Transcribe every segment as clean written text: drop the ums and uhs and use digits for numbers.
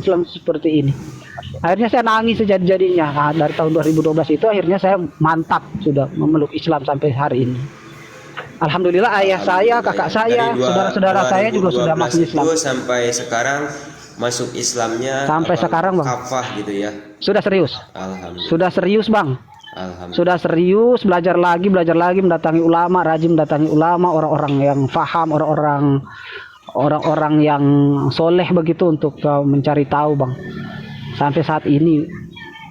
Islam seperti ini. Akhirnya saya nangis sejadi-jadinya. Nah, dari tahun 2012 itu akhirnya saya mantap sudah memeluk Islam sampai hari ini. Alhamdulillah ayah saya, Alhamdulillah kakak ya. Dari saya, saudara-saudara saya juga sudah 2012 masuk itu Islam. sampai sekarang masuk Islamnya Sampai apa sekarang, Bang. kafah gitu ya. Sudah serius. Alhamdulillah. Sudah serius, Bang. Alhamdulillah. Sudah serius, belajar lagi, mendatangi ulama, rajin mendatangi ulama, orang-orang yang faham, orang-orang yang soleh begitu untuk mencari tahu, Bang. Sampai saat ini,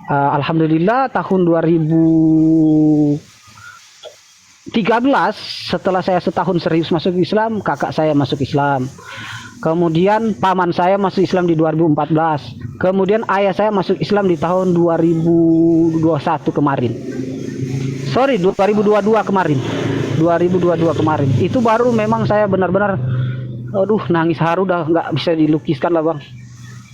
alhamdulillah tahun 2013 setelah saya setahun serius masuk Islam, kakak saya masuk Islam. Kemudian paman saya masuk Islam di 2014. Kemudian ayah saya masuk Islam di tahun 2021 kemarin. Sorry, 2022 kemarin. 2022 kemarin. Itu baru memang saya benar-benar, aduh, nangis haru, dah nggak bisa dilukiskan lah, Bang.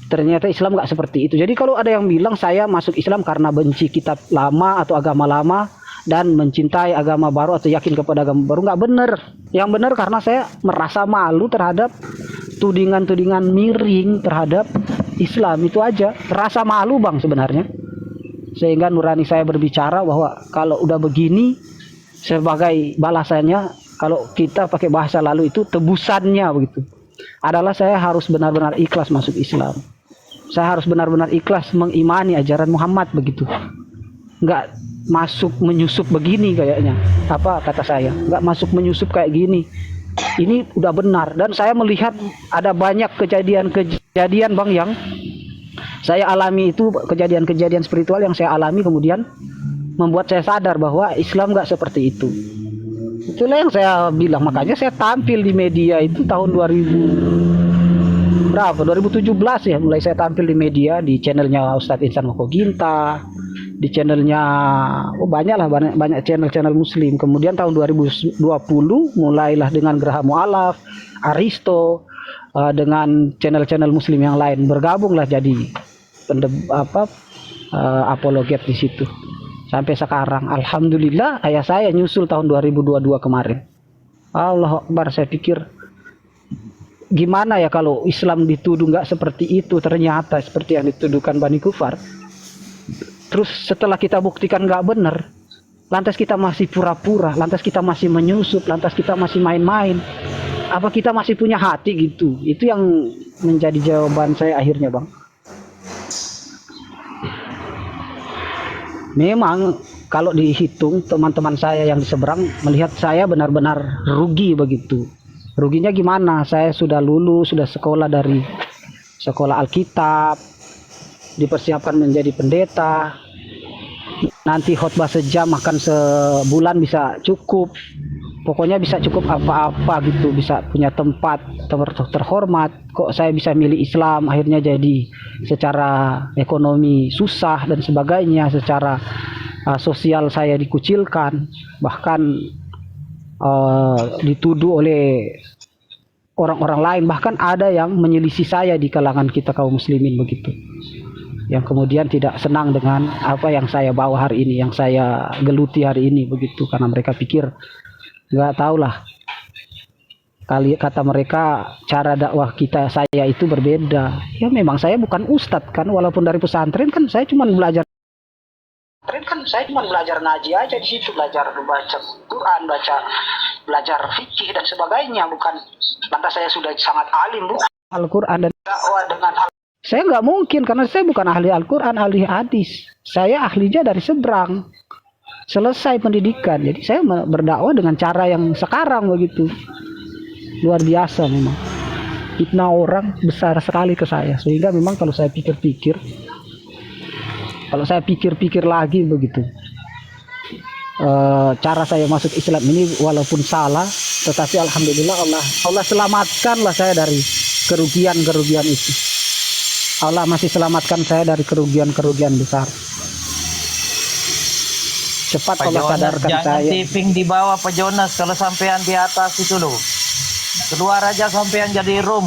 Ternyata Islam nggak seperti itu. Jadi kalau ada yang bilang saya masuk Islam karena benci kitab lama atau agama lama dan mencintai agama baru atau yakin kepada agama baru, nggak benar. Yang benar karena saya merasa malu terhadap tudingan-tudingan miring terhadap Islam, itu aja. Rasa malu, Bang, sebenarnya. Sehingga nurani saya berbicara bahwa kalau udah begini, sebagai balasannya, kalau kita pakai bahasa lalu itu tebusannya begitu, adalah saya harus benar-benar ikhlas masuk Islam. Saya harus benar-benar ikhlas mengimani ajaran Muhammad begitu. Nggak masuk menyusup begini kayaknya. Apa kata saya? Nggak masuk menyusup kayak gini. Ini udah benar, dan saya melihat ada banyak kejadian-kejadian, Bang, yang saya alami. Itu kejadian-kejadian spiritual yang saya alami kemudian membuat saya sadar bahwa Islam nggak seperti itu. Itulah yang saya bilang, makanya saya tampil di media itu tahun 2017 ya, mulai saya tampil di media, di channelnya Ustadz Insan Mokoginta, di channelnya banyak channel-channel muslim. Kemudian tahun 2020 mulailah dengan Geraha Mu'alaf, Aristo, dengan channel-channel muslim yang lain bergabunglah jadi apologet di situ. Sampai sekarang alhamdulillah ayah saya nyusul tahun 2022 kemarin. Allah Akbar, saya pikir gimana ya kalau Islam dituduh nggak seperti itu, ternyata seperti yang dituduhkan Bani Kufar. Terus setelah kita buktikan nggak benar, lantas kita masih pura-pura, lantas kita masih menyusup, lantas kita masih main-main. Apa kita masih punya hati gitu? Itu yang menjadi jawaban saya akhirnya, Bang. Memang kalau dihitung teman-teman saya yang di seberang melihat saya benar-benar rugi begitu. Ruginya gimana? Saya sudah lulus, sudah sekolah dari sekolah Alkitab, dipersiapkan menjadi pendeta, nanti khotbah sejam makan sebulan bisa cukup, pokoknya bisa cukup apa-apa gitu, bisa punya tempat terhormat. Kok saya bisa milih Islam, akhirnya jadi secara ekonomi susah dan sebagainya, secara sosial saya dikucilkan, bahkan dituduh oleh orang-orang lain, bahkan ada yang menyelisih saya di kalangan kita kaum muslimin begitu, yang kemudian tidak senang dengan apa yang saya bawa hari ini, yang saya geluti hari ini begitu, karena mereka pikir nggak tahulah, kata mereka cara dakwah saya itu berbeda. Ya memang saya bukan ustadz kan, walaupun dari pesantren kan saya cuma belajar ngaji aja di situ, belajar baca Quran, belajar fikih dan sebagainya, bukan lantas saya sudah sangat alim bukan Al-Quran dan dakwah dengan saya nggak mungkin, karena saya bukan ahli Al-Quran, ahli hadis. Saya ahlinya dari seberang. Selesai pendidikan. Jadi saya berdakwah dengan cara yang sekarang begitu. Luar biasa memang. Fitnah orang besar sekali ke saya. Sehingga memang kalau saya pikir-pikir lagi begitu, cara saya masuk Islam ini walaupun salah, tetapi alhamdulillah Allah selamatkanlah saya dari kerugian itu. Allah masih selamatkan saya dari kerugian besar. Cepat Pak Allah Jonas, sadarkan jangan saya. tipping di bawah Pak Jonas, kalau sampean di atas itu loh. Keluar aja sampean jadi room.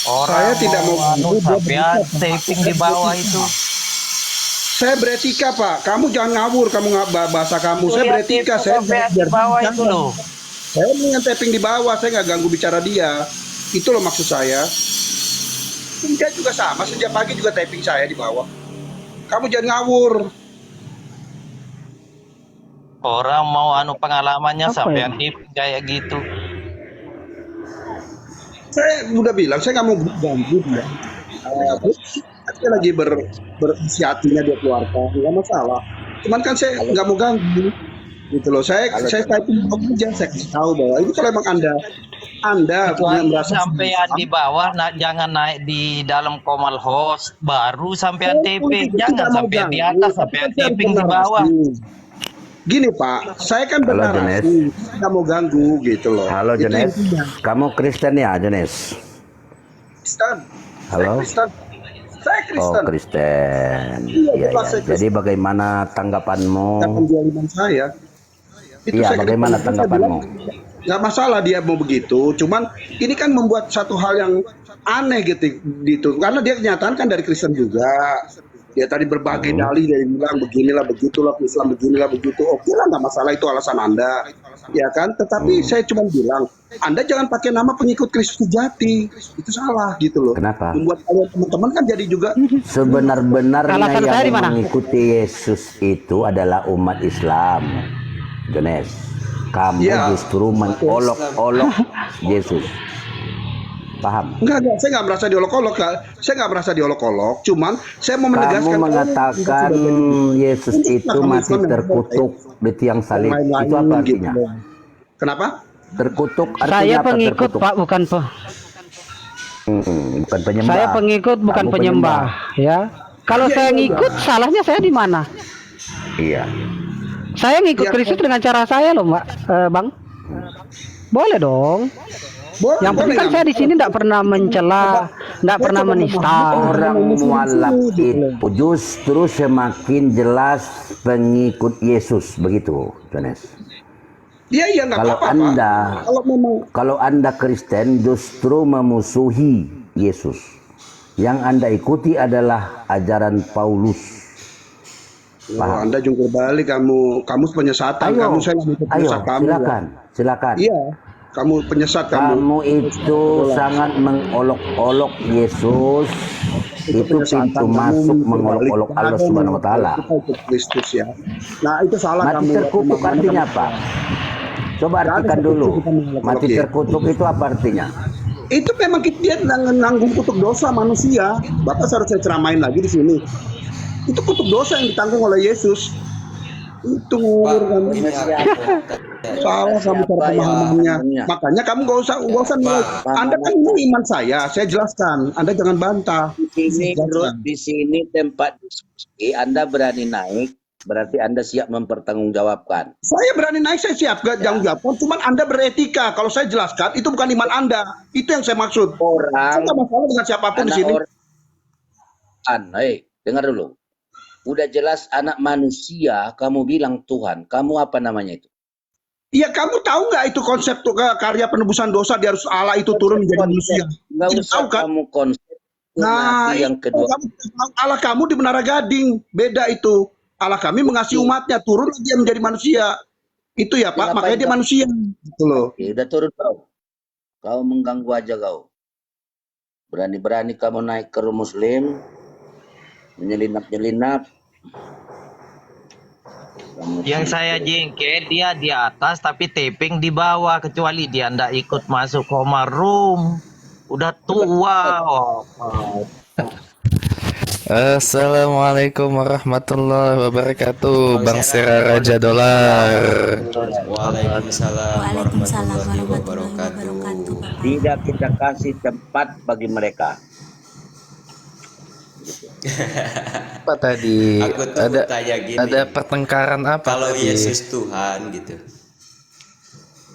Orang Saya tidak mau sampean tipping di bawah itu. Saya beretika, Pak. Kamu jangan ngawur, kamu bahasa kamu. Saya beretika, saya sampean di bawah itu loh. Saya dengan tapping di bawah, saya nggak ganggu bicara dia. Itu loh maksud saya. Enggak juga sama, sejak pagi juga typing saya di bawah. Kamu jangan ngawur. Orang mau anu pengalamannya Apa sampai ya? yang kayak gitu. Saya udah bilang saya nggak mau ganggu dia. Dia lagi berisi hatinya dia keluarkan, nggak masalah. Cuman kan saya nggak mau ganggu, gitu loh. Saya typing aja, saya kasih tahu bahwa ini kalau emang anda punya Kecuali merasa sampean di bawah, jangan naik di dalam komal host, baru sampean taping. Jangan sampean di atas, sampean taping di bawah. Gini Pak, saya kan Halo, bernarasi, saya nggak mau ganggu gitu loh. Halo Itu Jones, intinya. kamu Kristen ya Jones? Kristen. Halo? Saya Oh Kristen. Kristen, Iya, iya jelas ya. saya Jadi bagaimana tanggapanmu? Katakan dia iman saya. Itu Iya, saya bagaimana kritik, saya tanggapanmu? bilang, nggak masalah dia mau begitu, cuman ini kan membuat satu hal yang aneh gitu, karena dia kenyataan kan dari Kristen juga. Dia tadi berbagai dalih dari bilang beginilah begitulah Islam beginilah begitu. Oke lah, nggak masalah, itu alasan Anda, ya kan. Tetapi saya cuma bilang Anda jangan pakai nama pengikut Kristus sejati, itu salah gitu loh. Kenapa? Membuat kalian teman-teman kan jadi juga Sebenar-benarnya Alasan saya di yang mana? mengikuti Yesus itu adalah umat Islam, Jones. Kamu Ya. justru mengolok-olok Yesus. Paham? enggak, saya nggak merasa diolok-olok, Kak. Saya nggak merasa diolok-olok, cuman saya mau menegaskan Kamu mengatakan Yesus itu mati terkutuk di tiang salib. Itu apa artinya? Kenapa? Terkutuk artinya Saya apa pengikut terkutuk? Pak, bukan Bukan penyembah. saya pengikut bukan Kamu penyembah, ya. Kalau Iya, saya iya, ngikut, salahnya saya di mana? Iya. Saya ngikut Iya, Kristus dengan cara saya loh, Mbak, Bang. Boleh dong. Yang penting kan saya di sini tidak pernah mencela, tidak pernah menista. Orang mualaf itu justru semakin jelas pengikut Yesus, begitu, Jones. Iya, iya, nggak Kalau apa-apa, Pak. Anda Kalau memang Anda Kristen justru memusuhi Yesus. Yang Anda ikuti adalah ajaran Paulus. Anda jungkir balik, kamu penyesatan, kamu saya nggak ikut ayo, penyesat kamu. silakan. Iya, kamu penyesat Kamu itu sangat mengolok-olok Yesus. Itu pintu masuk mengolok-olok Allah Subhanahu wa taala. Kristus ya. Nah, itu salah Mati kamu. terkutuk artinya apa? Coba artikan dulu. Mati terkutuk itu apa artinya? Itu memang dia nanggung kutuk dosa manusia. Bapak seharusnya ceramain lagi di sini. Itu kutuk dosa yang ditanggung oleh Yesus. Itu kamu. Ini Salah kamu cara pemahamannya. Makanya kamu nggak usah nilai. Anda kan ini iman saya jelaskan. Anda jangan bantah. Di sini tempat diskusi, Anda berani naik, berarti Anda siap mempertanggungjawabkan. Saya berani naik, saya siap gak jawab. Cuman Anda beretika. Kalau saya jelaskan, itu bukan iman Anda. Itu yang saya maksud. Saya nggak masalah dengan siapapun di sini. Dengar dulu. Udah jelas anak manusia, kamu bilang Tuhan. Kamu apa namanya itu? Iya, kamu tahu nggak itu konsep karya penebusan dosa, dia harus Allah itu turun menjadi manusia. Nggak Tidak usah tahu kan? kamu konsep. Nah, yang kedua. Allah kamu di Menara Gading, beda itu. Allah kami mengasihi umatnya, turun dia menjadi manusia. Itu ya Pak, makanya dia manusia. Gitu loh. Ya, udah turun kau. Kau mengganggu aja kau. Berani-berani kamu naik ke rumah Muslim, menyelinap-nyelinap. Yang saya jengkel dia di atas tapi taping di bawah, kecuali dia ndak ikut masuk Komar Room. Udah tua. Assalamualaikum warahmatullahi wabarakatuh. Bang Sera Raja Dolar. Waalaikumsalam warahmatullahi wabarakatuh. Tidak kita kasih tempat bagi mereka. Apa tadi? Aku tuh bertanya gini, Ada pertengkaran apa kalau tadi? Yesus Tuhan gitu,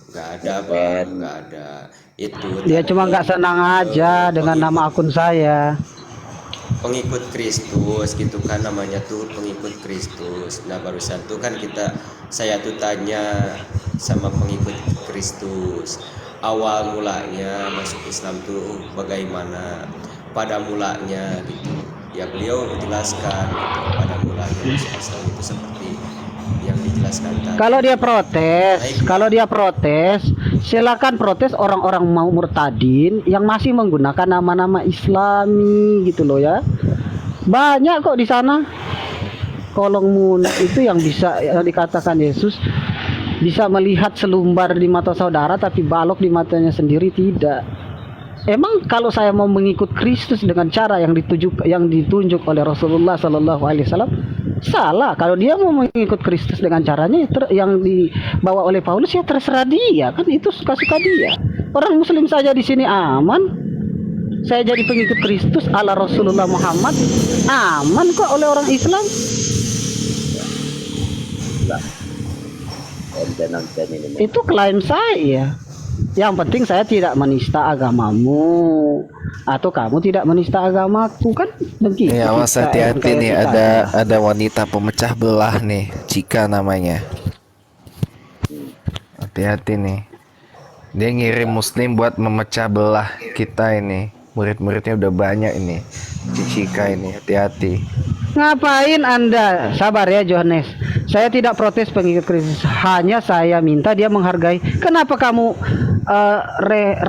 nggak ada Bang, nggak ada itu. Dia cuma nggak senang aja dengan nama akun saya. Pengikut Kristus gitu kan, namanya tuh pengikut Kristus. Nah barusan tuh kan saya tuh tanya sama pengikut Kristus, awal mulanya masuk Islam tuh bagaimana, pada mulanya gitu. Ya beliau menjelaskan gitu, pada mulanya masuk Islam itu seperti yang dijelaskan jelaskan tadi. Kalau dia protes, silakan protes orang-orang mau murtadin yang masih menggunakan nama-nama Islami gitu loh ya. Banyak kok di sana. Kolong itu yang bisa yang dikatakan Yesus bisa melihat selumbar di mata saudara tapi balok di matanya sendiri tidak. Emang kalau saya mau mengikut Kristus dengan cara yang ditunjuk oleh Rasulullah Sallallahu Alaihi Wasallam salah. Kalau dia mau mengikut Kristus dengan caranya yang dibawa oleh Paulus ya terserah dia, kan itu suka-suka dia. Orang Muslim saja di sini aman. Saya jadi pengikut Kristus ala Rasulullah Muhammad aman kok oleh orang Islam. Konten ini. Itu klaim saya. Yang penting saya tidak menista agamamu atau kamu tidak menista agamaku, kan begitu. Ya, awas kita, hati-hati kayak nih, kita. ada wanita pemecah belah nih, Cika namanya. Hati-hati nih. Dia ngirim muslim buat memecah belah kita ini. Murid-muridnya udah banyak ini. Cika ini, hati-hati. Ngapain Anda? Sabar ya Johannes. Saya tidak protes pengikut Kristus. Hanya saya minta dia menghargai. Kenapa kamu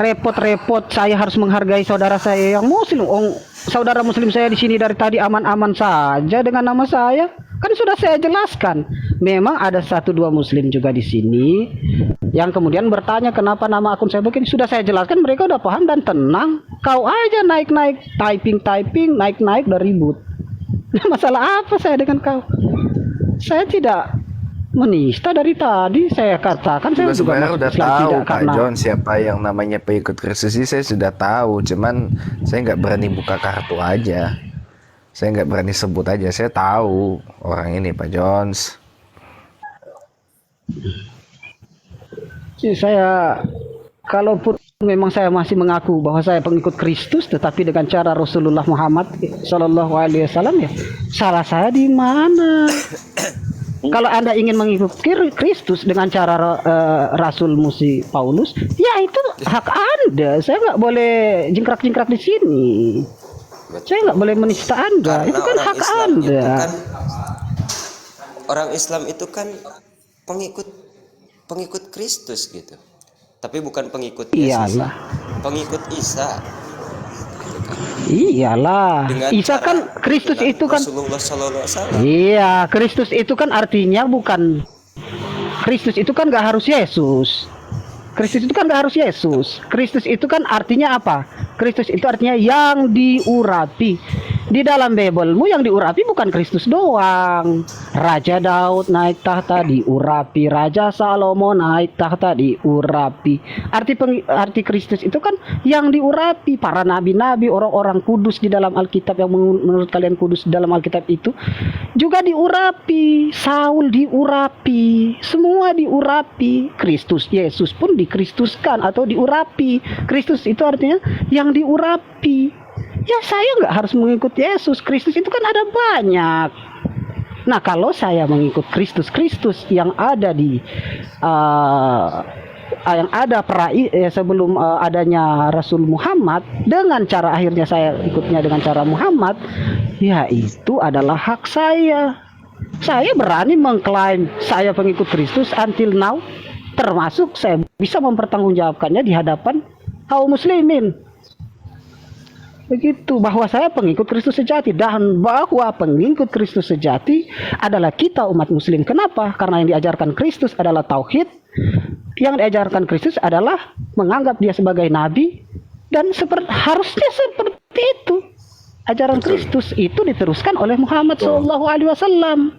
repot-repot saya harus menghargai saudara saya yang muslim? Saudara muslim saya di sini dari tadi aman-aman saja dengan nama saya. Kan sudah saya jelaskan. Memang ada 1-2 muslim juga di sini yang kemudian bertanya kenapa nama akun saya begini. Sudah saya jelaskan, mereka udah paham dan tenang. Kau aja naik-naik, typing, naik-naik udah ribut. Masalah apa saya dengan kau? Saya tidak menista dari tadi. Saya katakan saya juga sebenarnya masuk udah Islam tahu tidak Pak karena John siapa yang namanya pengikut Kristus ini, saya sudah tahu. Cuman saya nggak berani buka kartu aja. Saya nggak berani sebut aja. Saya tahu orang ini Pak Jones. Saya kalaupun memang saya masih mengaku bahwa saya pengikut Kristus, tetapi dengan cara Rasulullah Muhammad Sallallahu Alaihi Wasallam, ya salah saya di mana? Kalau Anda ingin mengikuti Kristus dengan cara Rasul Musi Paulus, ya itu hak Anda. Saya nggak boleh jingkrak-jingkrak di sini. Saya nggak boleh menista Anda. Karena Itu kan orang hak Islam Anda. itu kan, orang Islam itu kan pengikut Kristus gitu. Tapi bukan pengikut Yesus. Iyalah. Pengikut Isa. Iyalah. Dengan Isa cara kan Kristus itu kan. Rasulullah Sallallahu Alaihi Wasallam. Iya, Kristus itu kan artinya bukan. Kristus itu kan gak harus Yesus. Kristus itu kan gak harus Yesus. Kristus itu kan artinya apa? Kristus itu artinya yang diurapi. Di dalam Bibelmu yang diurapi bukan Kristus doang. Raja Daud naik tahta diurapi, Raja Salomo naik tahta diurapi. Arti Kristus itu kan yang diurapi. Para nabi-nabi, orang-orang kudus di dalam Alkitab yang menurut kalian kudus di dalam Alkitab itu juga diurapi. Saul diurapi, semua diurapi. Kristus Yesus pun dikristuskan atau diurapi. Kristus itu artinya yang diurapi. Ya saya nggak harus mengikut Yesus. Kristus itu kan ada banyak. Nah kalau saya mengikut Kristus yang ada di yang ada sebelum adanya Rasul Muhammad, dengan cara akhirnya saya ikutnya dengan cara Muhammad, ya itu adalah hak saya. Saya berani mengklaim saya pengikut Kristus until now, termasuk saya bisa mempertanggungjawabkannya di hadapan kaum muslimin. Begitu, bahwa saya pengikut Kristus sejati, dan bahwa pengikut Kristus sejati adalah kita umat muslim. Kenapa? Karena yang diajarkan Kristus adalah tauhid, yang diajarkan Kristus adalah menganggap dia sebagai nabi, dan harusnya seperti itu. Ajaran Kristus itu diteruskan oleh Muhammad SAW.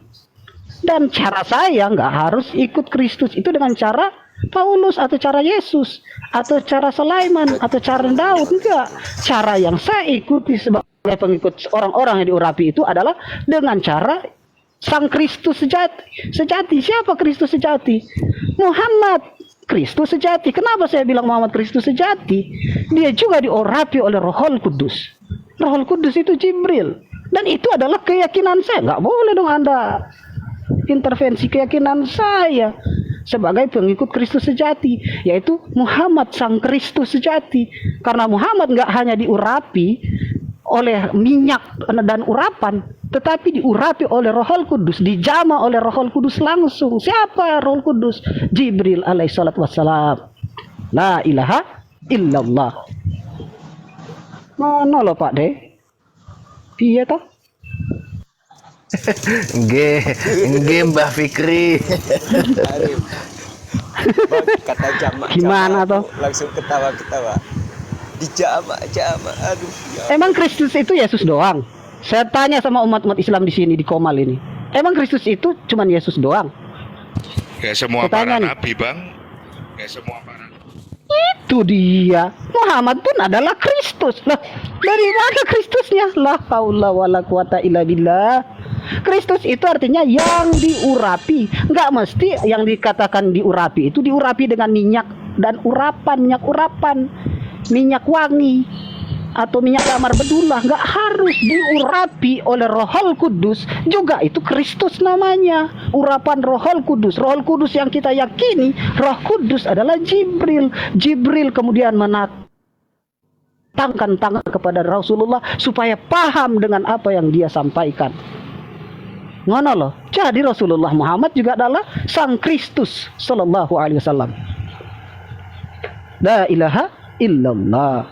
Dan cara saya nggak harus ikut Kristus itu dengan cara Paulus atau cara Yesus atau cara Sulaiman atau cara Daud. Enggak. Cara yang saya ikuti sebagai pengikut orang-orang yang diurapi itu adalah dengan cara Sang Kristus sejati. Siapa Kristus sejati? Muhammad Kristus sejati. Kenapa saya bilang Muhammad Kristus sejati? Dia juga diurapi oleh Rohul Kudus. Rohul Kudus itu Jibril. Dan itu adalah keyakinan saya. Nggak boleh dong Anda intervensi keyakinan saya sebagai pengikut Kristus sejati, yaitu Muhammad Sang Kristus sejati. Karena Muhammad nggak hanya diurapi oleh minyak dan urapan, tetapi diurapi oleh Rohul Kudus, dijama oleh Rohul Kudus langsung. Siapa Rohul Kudus? Jibril alaihissalatu wassalam. La ilaha illallah. Mana lo Pak De? Piye toh? Nggih Mbah Fikri. Aduh. Bang, kata jamak Gimana toh? langsung ketawa-ketawa. Dijamak, aduh ya. Emang Kristus itu Yesus doang? Saya tanya sama umat-umat Islam di sini di Komal ini. Emang Kristus itu cuman Yesus doang? Kayak semua Pertanyaan. para nabi, Bang. Kayak semua para Itu dia. Muhammad pun adalah Kristus. Lah, dari mana Kristusnya? La haula wala quwata illa billah. Kristus itu artinya yang diurapi. Enggak mesti yang dikatakan diurapi itu diurapi dengan minyak dan minyak urapan, minyak wangi atau minyak kamar bedulah. Enggak harus diurapi oleh Rohul Kudus. Juga itu Kristus namanya. Urapan Rohul Kudus. Rohul Kudus yang kita yakini, Roh Kudus adalah Jibril. Jibril kemudian menatangkan tangan kepada Rasulullah supaya paham dengan apa yang dia sampaikan. Ngono loh. Jadi Rasulullah Muhammad juga adalah Sang Kristus sallallahu alaihi wasallam. La ilaha illallah.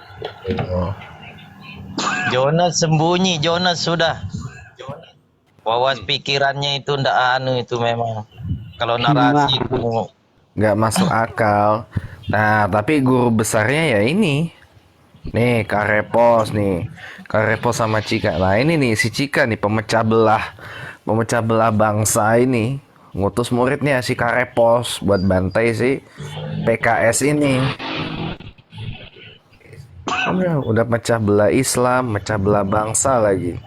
Jonas sembunyi, Jonas sudah. Wawas pikirannya itu ndak anu itu memang. Kalau narasi itu Nggak masuk akal. Nah, tapi guru besarnya ya ini. Nih, Kak Repos nih. Kak Repos sama Cika. Nah, ini nih si Cika nih pemecah belah bangsa ini. Ngutus muridnya si Kak Repos buat bantai si PKS ini. Udah pecah belah Islam, pecah belah bangsa lagi.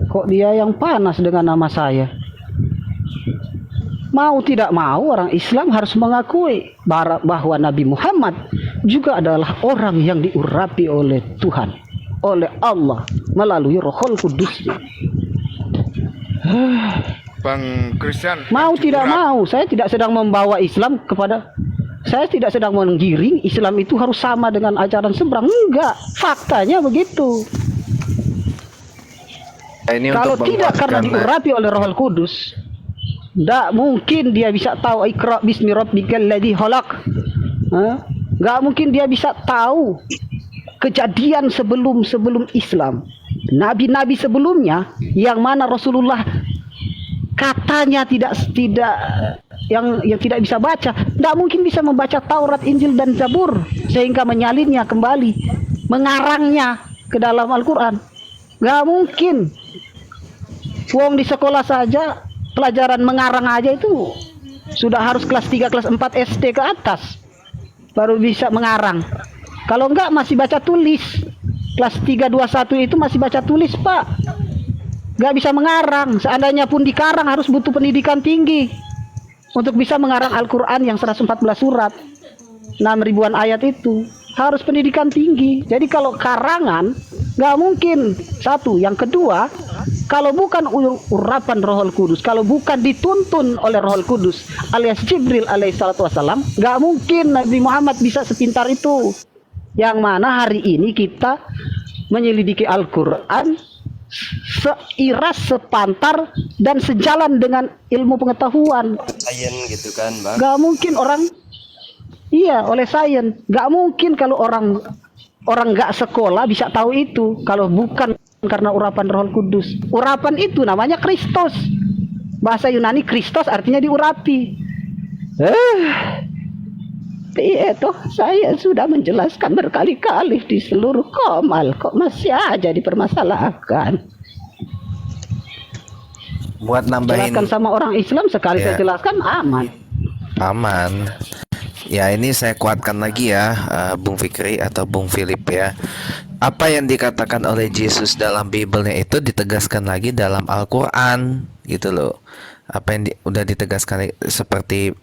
Kok dia yang panas dengan nama saya? Mau tidak mau orang Islam harus mengakui bahwa Nabi Muhammad juga adalah orang yang diurapi oleh Tuhan, oleh Allah melalui Rohul Kudusnya. Bang Christian. Mau tidak mau, saya tidak sedang membawa Islam kepada, saya tidak sedang menggiring Islam itu harus sama dengan ajaran seberang. Enggak, faktanya begitu. Ini Kalau untuk tidak karena menguatkan, diurapi oleh Rohul Kudus, tidak mungkin dia bisa tahu Iqra bismi rabbikal ladzi khalaq. Nggak mungkin dia bisa tahu kejadian sebelum Islam. Nabi-nabi sebelumnya yang mana Rasulullah katanya tidak yang tidak bisa baca, tidak mungkin bisa membaca Taurat, Injil dan Zabur sehingga menyalinnya kembali, mengarangnya ke dalam Al-Qur'an. Nggak mungkin. Wong di sekolah saja pelajaran mengarang aja itu sudah harus kelas 3, kelas 4 SD ke atas baru bisa mengarang. Kalau enggak masih baca tulis. Kelas 3, 2, 1 itu masih baca tulis, Pak. Enggak bisa mengarang. Seandainya pun dikarang harus butuh pendidikan tinggi untuk bisa mengarang Al-Qur'an yang 114 surat. 6 ribuan ayat itu harus pendidikan tinggi. Jadi kalau karangan nggak mungkin. Satu, yang kedua, kalau bukan urapan Rohul Kudus, kalau bukan dituntun oleh Rohul Kudus alias Jibril alaihissalatu wassalam, nggak mungkin Nabi Muhammad bisa sepintar itu. Yang mana hari ini kita menyelidiki Al-Quran seiras, sepantar, dan sejalan dengan ilmu pengetahuan. Sains gitu kan, Bang. Nggak mungkin orang, iya, oleh sains. Nggak mungkin kalau orang nggak sekolah bisa tahu itu kalau bukan karena urapan Roh Kudus. Urapan itu namanya Kristus. Bahasa Yunani Kristos artinya diurapi. Itu saya sudah menjelaskan berkali-kali di seluruh Komal, kok masih aja dipermasalahkan. buat nambahin Jelaskan sama orang Islam sekali Ya. saya jelaskan aman. aman. Ya, ini saya kuatkan lagi ya, Bung Fikri atau Bung Philip ya. Apa yang dikatakan oleh Yesus dalam Bibelnya itu ditegaskan lagi dalam Al-Quran gitu loh. Apa yang udah ditegaskan seperti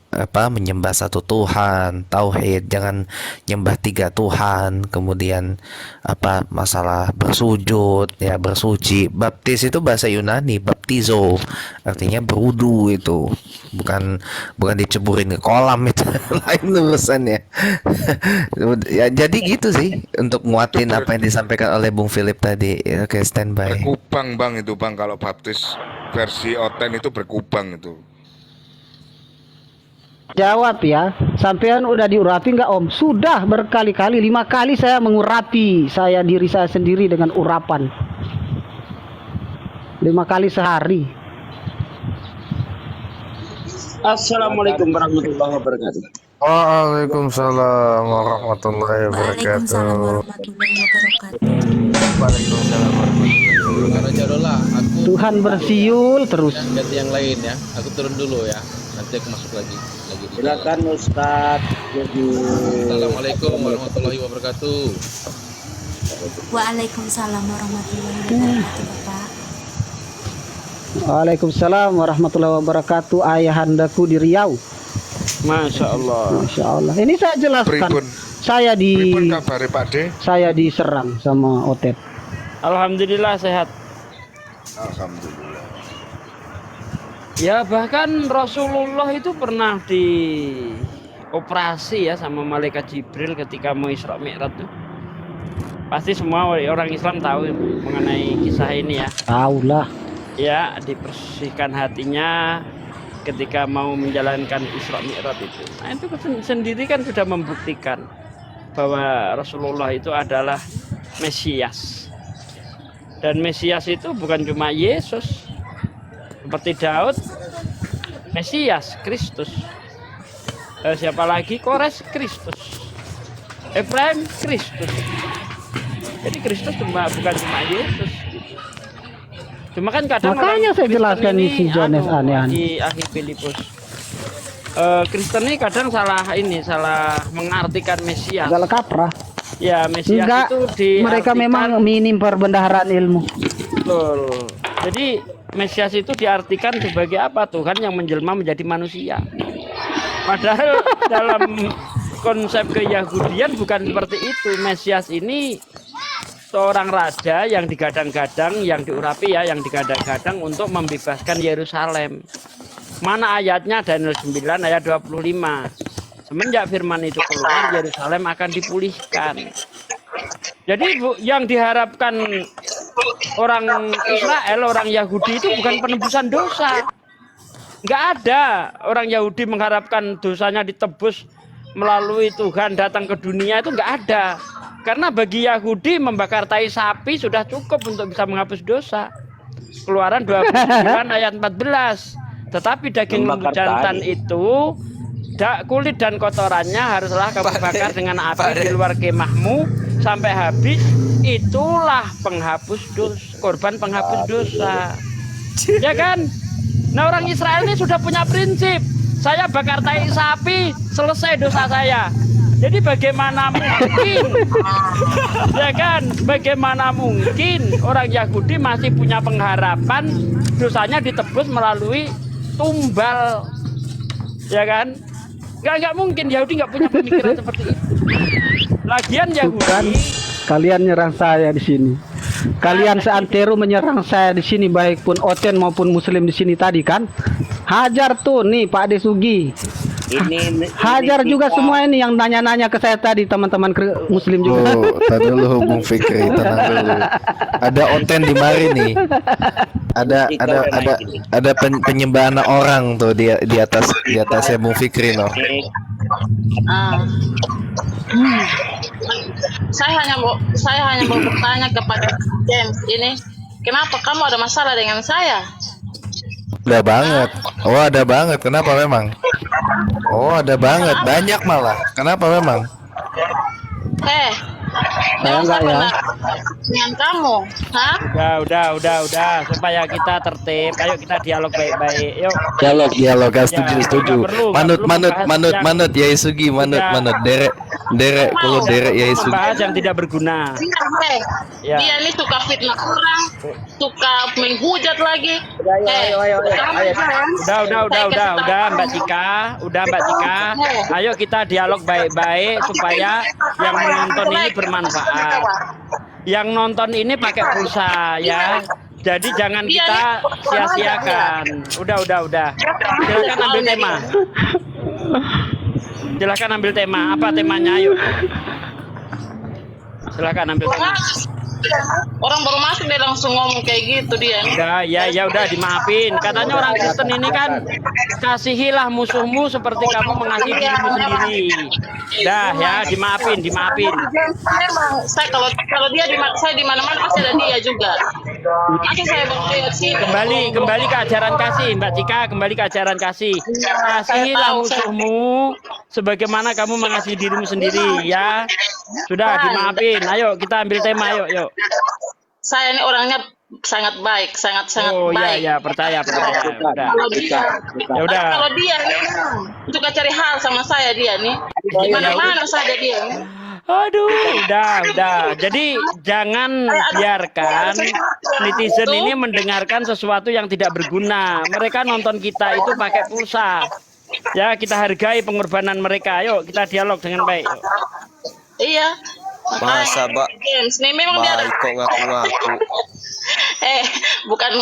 menyembah satu Tuhan, tauhid, jangan nyembah tiga Tuhan. Kemudian masalah bersujud, ya bersuci. Baptis itu bahasa Yunani, baptizo, artinya berwudu itu. Bukan diceburin ke kolam itu. Lain urusannya. Ya jadi gitu sih untuk nguatin apa yang disampaikan oleh Bung Philip tadi. Oke, standby. Berkubang bang itu bang, kalau baptis versi Oten itu berkubang itu. Jawab ya, sampean udah diurapi nggak Om? Sudah berkali-kali, 5 kali saya mengurapi diri saya sendiri dengan urapan. 5 kali sehari. Assalamualaikum warahmatullahi wabarakatuh. Waalaikumsalam warahmatullahi wabarakatuh. Waalaikumsalam warahmatullahi wabarakatuh. Tuhan bersiul terus. Ganti yang lain ya. Aku turun dulu ya. Nanti aku masuk lagi. Silakan Ustaz. Assalamualaikum warahmatullahi wabarakatuh. Waalaikumsalam warahmatullahi wabarakatuh, Bapak. Waalaikumsalam warahmatullahi wabarakatuh. Ayahandaku di Riau. Masya Allah. Masya Allah. Ini saya jelaskan. Pripun Pripun kabare Pak De? saya diserang sama Otet. Alhamdulillah sehat. Alhamdulillah. Ya bahkan Rasulullah itu pernah dioperasi ya sama malaikat Jibril ketika mau Isra Mi'raj tuh. Pasti semua orang Islam tahu mengenai kisah ini ya. Tahu lah. Ya, dibersihkan hatinya ketika mau menjalankan Isra Mi'raj itu. Nah, itu sendiri kan sudah membuktikan bahwa Rasulullah itu adalah Mesias. Dan Mesias itu bukan cuma Yesus. Seperti Daud, Mesias, Kristus. Siapa lagi? Kores, Kristus. Efraim, Kristus. Jadi Kristus bukan cuma Yesus. Cuma kan kadang makanya saya jelaskan ini si Jones aneh-aneh. Di akhir Filipus. Kristen ini kadang salah mengartikan Mesias. Salah kaprah. Ya, Mesias Enggak, itu diartikan, mereka memang minim perbendaharaan ilmu. betul. Jadi Mesias itu diartikan sebagai apa? Tuhan yang menjelma menjadi manusia. Padahal dalam konsep keyahudian bukan seperti itu. Mesias ini seorang raja yang digadang-gadang, yang diurapi ya, yang digadang-gadang untuk membebaskan Yerusalem. Mana ayatnya? Daniel 9 ayat 25. Semenjak firman itu keluar, Yerusalem akan dipulihkan. Jadi yang diharapkan orang Israel, orang Yahudi itu bukan penebusan dosa. Nggak ada orang Yahudi mengharapkan dosanya ditebus melalui Tuhan datang ke dunia, itu nggak ada. Karena bagi Yahudi membakar tai sapi sudah cukup untuk bisa menghapus dosa. Keluaran 29 ayat 14. Tetapi daging lembu jantan itu kulit dan kotorannya haruslah kamu bakar dengan api di luar kemahmu sampai habis. Itulah penghapus dosa, korban penghapus dosa. Ya kan? Nah, orang Israel ini sudah punya prinsip. Saya bakar tai sapi, selesai dosa saya. Jadi bagaimana mungkin, ya kan? Bagaimana mungkin orang Yahudi masih punya pengharapan dosanya ditebus melalui tumbal, ya kan? Nggak mungkin, Yahudi nggak punya pemikiran seperti itu. Lagian Yahudi, Bukan, kalian nyerang saya di sini. Kalian seantero menyerang saya di sini, baik pun Oten maupun Muslim di sini tadi kan. Hajar tuh nih Pak Desugi. Hajar juga semua ini yang nanya-nanya ke saya tadi, teman-teman Muslim juga. Oh, tadi dulu Bung Fikri, tenang dulu. Ada Oten di mari nih. Ada penyembahan orang tuh di atasnya Bung Fikri no. Saya hanya mau bertanya kepada James ini, kenapa kamu ada masalah dengan saya? Udah banget. Oh, ada banget. Kenapa memang? Oh, ada banget. Banyak malah. Kenapa memang? Saya enggak ya. Dengan kamu, hah? udah, supaya kita tertib. Ayo kita dialog baik-baik. Yuk. Dialog, setuju. Nggak perlu Manut ya Isugi, manut. Derek, kalau derek ya isu. Membahas yang tidak berguna. Ya. Dia ini suka fitnah orang, suka menghujat lagi. Udah Mbak Cika. Ayo kita dialog baik-baik supaya yang menonton ini bermanfaat. Yang nonton ini pakai pulsa ya. Jadi jangan kita sia-siakan. Udah. Silakan ambil tema. Silakan ambil tema. Apa temanya? Ayo. Silakan ambil tema. Orang baru masuk dia langsung ngomong kayak gitu dia. Ya udah dimaafin. Katanya orang Kristen ini kan kasihilah musuhmu seperti kamu mengasihi dirimu sendiri. Dah ya dimaafin. Memang saya kalau dia saya di mana-mana pasti ada dia juga. Masih saya berlihat sih. Kembali ke ajaran kasih, Mbak Cika, kembali ke ajaran kasih. Kasihilah musuhmu sebagaimana kamu mengasihi dirimu sendiri ya. Sudah dimaafin. Ayo kita ambil tema yuk. Saya ini orangnya sangat baik, sangat Oh baik. iya, percaya. Udah. Ya udah. Kalau dia suka cari hal sama saya dia nih. Di mana-mana saja dia. Aduh, udah. Jadi jangan biarkan netizen ini mendengarkan sesuatu yang tidak berguna. Mereka nonton kita itu pakai pulsa. Ya, kita hargai pengorbanan mereka. Ayo, kita dialog dengan baik. Yuk. Iya. Masa, Mbak? James nih memang dia Baik kok ngaku-ngaku. bukan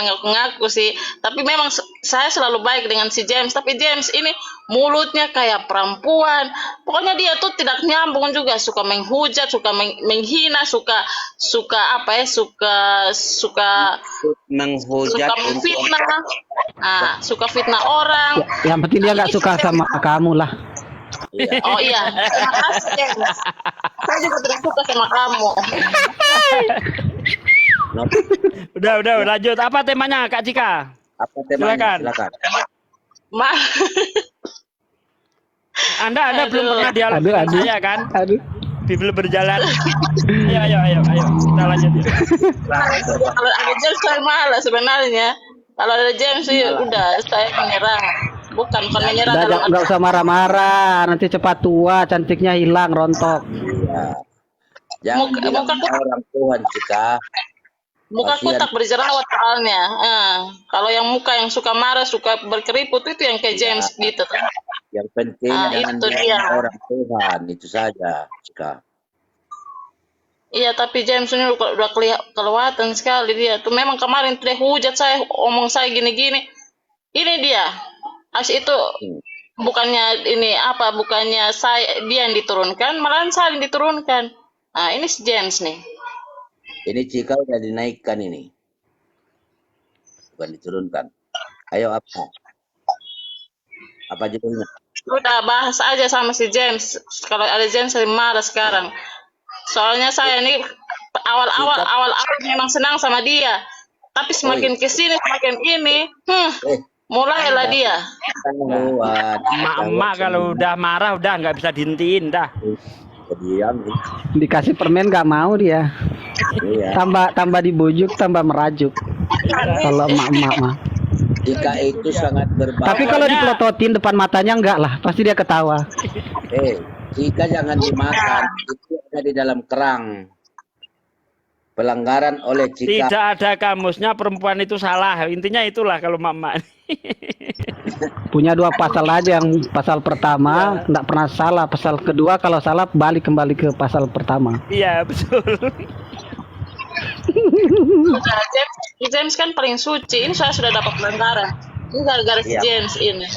ngaku-ngaku sih, tapi memang saya selalu baik dengan si James, tapi James ini mulutnya kayak perempuan. Pokoknya dia tuh tidak nyambung juga, suka menghujat, suka menghina, suka menghujat, menfitnah. Suka fitnah orang. Yang penting dia nggak suka sama kamu lah. Oh iya, terima kasih James. Saya juga tidak suka sama kamu. Udah lanjut. Apa temanya Kak Cika? Apa temanya? Silakan. Anda belum pernah dialog dengan saya kan? Belum berjalan. Ayo. Kita lanjut yuk. Kalau ada James saya malas sebenarnya. Kalau ada James sih udah saya menyerah. Bukan menyerah. Nggak usah marah-marah. Nanti cepat tua, cantiknya hilang, rontok. Jangan bilang orang Tuhan Cika. Muka kotak berjerawat soalnya. Kalau yang muka yang suka marah, suka berkeriput itu yang kayak James gitu. Yang penting jangan bilang orang Tuhan, itu saja Cika. Iya, tapi James ini udah kelewatan sekali dia. Tuh memang kemarin dia hujat saya, omong saya gini-gini. Ini dia. Habis itu bukannya saya dia yang diturunkan, malahan saya yang diturunkan. Nah, ini si James nih. Ini Cika udah dinaikkan ini. Bukan diturunkan. Ayo apa? Apa judulnya? Udah bahas aja sama si James. Kalau ada James saya marah sekarang. Soalnya saya ini awal memang senang sama dia. Tapi semakin kesini semakin ini, mulailah dia. Emak kalau udah marah udah nggak bisa dihentiin dah. Dikasih permen nggak mau dia. Tambah dibujuk, tambah merajuk. Kalau emak-emak mah. Jika itu sangat berbahaya. Tapi kalau dipelototin depan matanya enggak lah, pasti dia ketawa. Jika jangan dimakan, itu ada di dalam kerang. Pelanggaran oleh Cika. Tidak ada kamusnya perempuan itu salah. Intinya itulah kalau mama. Punya dua pasal aja, yang pasal pertama enggak pernah salah, pasal kedua kalau salah kembali ke pasal pertama. Iya, betul. James kan paling suci. Ini saya sudah dapat pelanggaran. Ini gara-gara si James ini.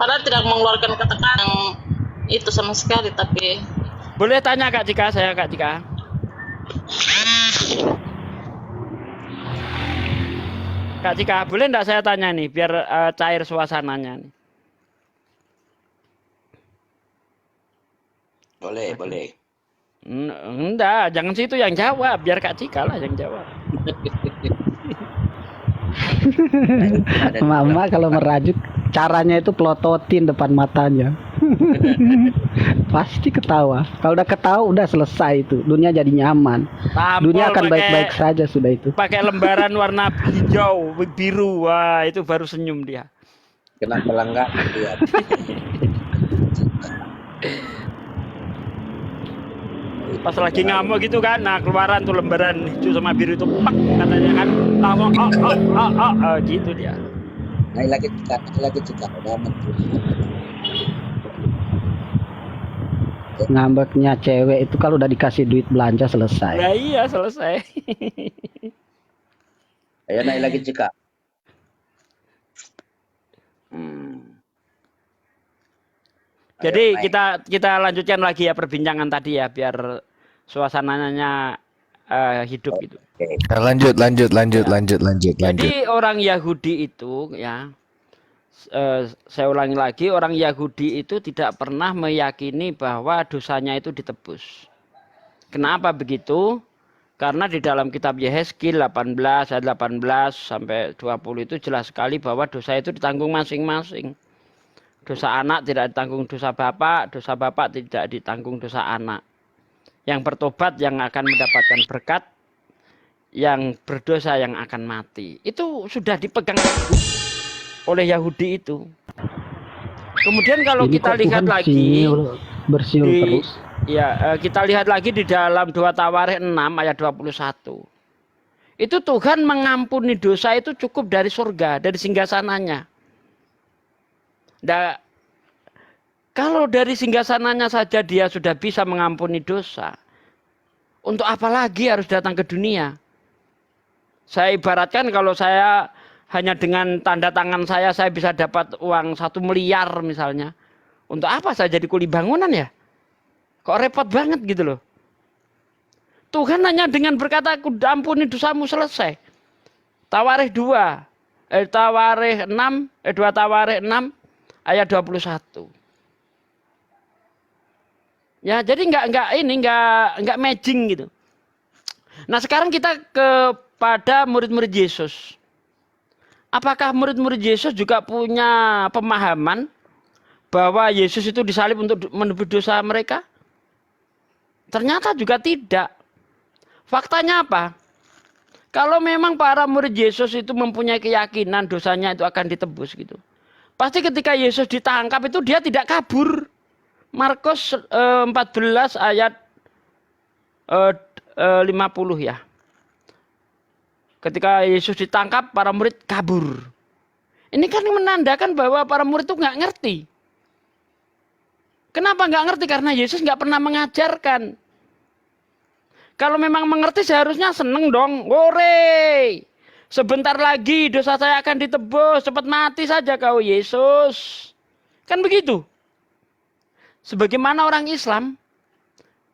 Padahal tidak mengeluarkan kata-kata itu sama sekali, tapi boleh tanya Kak Cika, Kak Cika. Kak Cika, boleh enggak saya tanya nih biar cair suasananya nih. Boleh. Enggak, jangan situ yang jawab, biar Kak Cika lah yang jawab. Mama kalau merajuk caranya itu pelototin depan matanya. Pasti ketawa. Kalau udah ketawa udah selesai itu. Dunia jadi nyaman. Dunia akan baik-baik saja sudah itu. Pakai lembaran warna hijau, biru. Wah, itu baru senyum dia. Kena pelanggaran dia. Pas lagi ngamuk gitu kan, nah keluaran tuh lembaran hijau sama biru itu pak katanya kan, langsung gitu dia. Naik lagi cekak, udah mentul. Ngambeknya cewek itu kalau udah dikasih duit belanja selesai. Nah iya selesai. Ayo naik lagi cekak. Jadi kita lanjutkan lagi ya perbincangan tadi ya biar suasananya hidup gitu. Lanjut. Jadi orang Yahudi itu ya, saya ulangi lagi, orang Yahudi itu tidak pernah meyakini bahwa dosanya itu ditebus. Kenapa begitu? Karena di dalam kitab Yehezkiel 18 ayat 18 sampai 20 itu jelas sekali bahwa dosa itu ditanggung masing-masing. Dosa anak tidak ditanggung dosa bapak tidak ditanggung dosa anak. Yang bertobat yang akan mendapatkan berkat, yang berdosa yang akan mati. Itu sudah dipegang oleh Yahudi itu. Kemudian kalau Ini kita kok lihat Tuhan lagi bersiul terus. Ya, kita lihat lagi di dalam 2 Tawarikh 6 ayat 21. Itu Tuhan mengampuni dosa itu cukup dari surga, dari singgasananya. Nah, kalau dari singgasananya saja dia sudah bisa mengampuni dosa, untuk apa lagi harus datang ke dunia? Saya ibaratkan kalau saya hanya dengan tanda tangan saya bisa dapat uang 1 miliar misalnya. Untuk apa saya jadi kuli bangunan ya? Kok repot banget gitu loh. Tuhan hanya dengan berkata, aku ampuni dosamu, selesai. Tawarikh 2 Tawarikh 6 ayat 21. Ya, jadi enggak matching gitu. Nah, sekarang kita kepada murid-murid Yesus. Apakah murid-murid Yesus juga punya pemahaman bahwa Yesus itu disalib untuk menebus dosa mereka? Ternyata juga tidak. Faktanya apa? Kalau memang para murid Yesus itu mempunyai keyakinan dosanya itu akan ditebus gitu. Pasti ketika Yesus ditangkap itu dia tidak kabur. Markus 14 ayat 50 ya. Ketika Yesus ditangkap, para murid kabur. Ini kan menandakan bahwa para murid itu nggak ngerti. Kenapa nggak ngerti? Karena Yesus nggak pernah mengajarkan. Kalau memang mengerti seharusnya seneng dong. Wore, sebentar lagi dosa saya akan ditebus. Cepat mati saja kau Yesus. Kan begitu. Sebagaimana orang Islam,